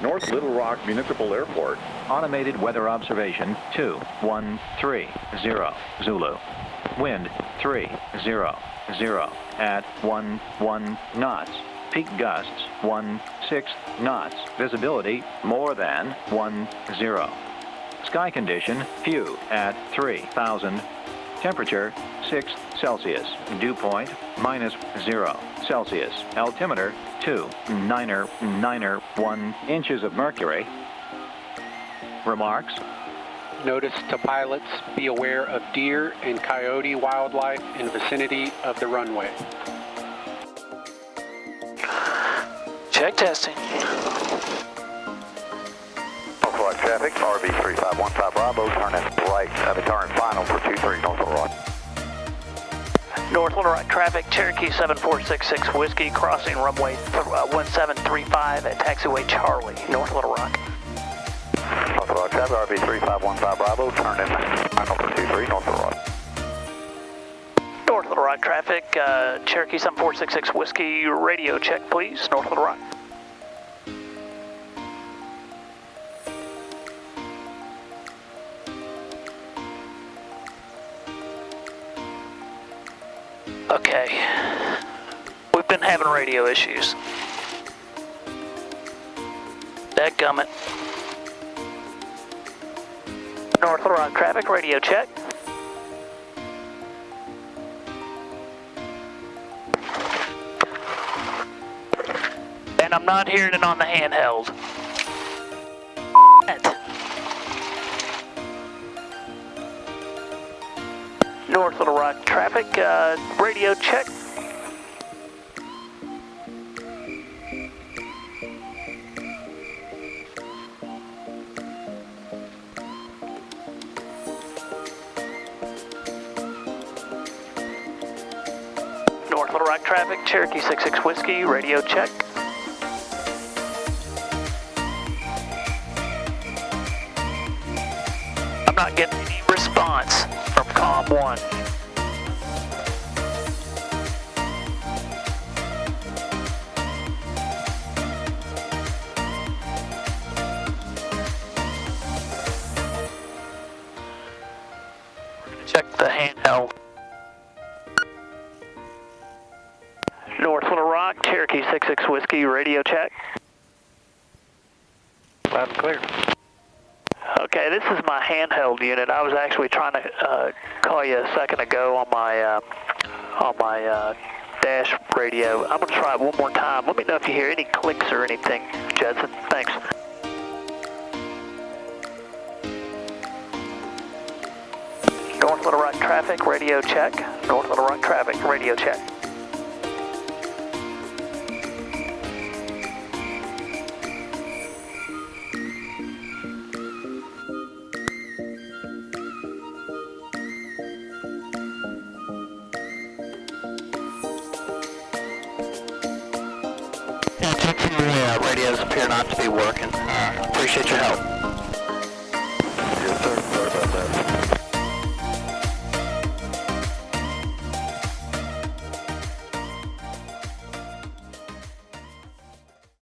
North Little Rock Municipal Airport. Automated weather observation 2130 Zulu. Wind 300 at 11 knots. Peak gusts 16 knots. Visibility more than 10. Sky condition few at 3000. Temperature 6 Celsius. Dew point -0 Celsius. Altimeter 2.991 inches of mercury. Remarks? Notice to pilots, be aware of deer and coyote wildlife in the vicinity of the runway. Check testing. North traffic, RV 3515 Bravo, turn in right, turn final for 23 North Little Rock. North Little Rock traffic, Cherokee 7466 Whiskey, crossing runway 1735 at taxiway Charlie, North Little Rock. North Little Rock traffic, RV 3515 Bravo, turn in final for 23 North Little Rock. North Little Rock traffic, Cherokee 7466 Whiskey, radio check please, North Little Rock. Okay, we've been having radio issues. Dadgummit. North Little Rock traffic, radio check. And I'm not hearing it on the handheld. North Little Rock traffic, radio check. North Little Rock traffic, Cherokee 66 Whiskey, radio check. I'm not getting any response from COM 1. Check the handheld. North Little Rock, Cherokee 66 Whiskey, radio check. Loud and clear. Okay, this is my handheld unit. I was actually trying to call you a second ago on my dash radio. I'm gonna try it one more time. Let me know if you hear any clicks or anything, Judson. Thanks. North Little Rock traffic, radio check. North Little Rock traffic, radio check. Radios appear not to be working. Appreciate your help.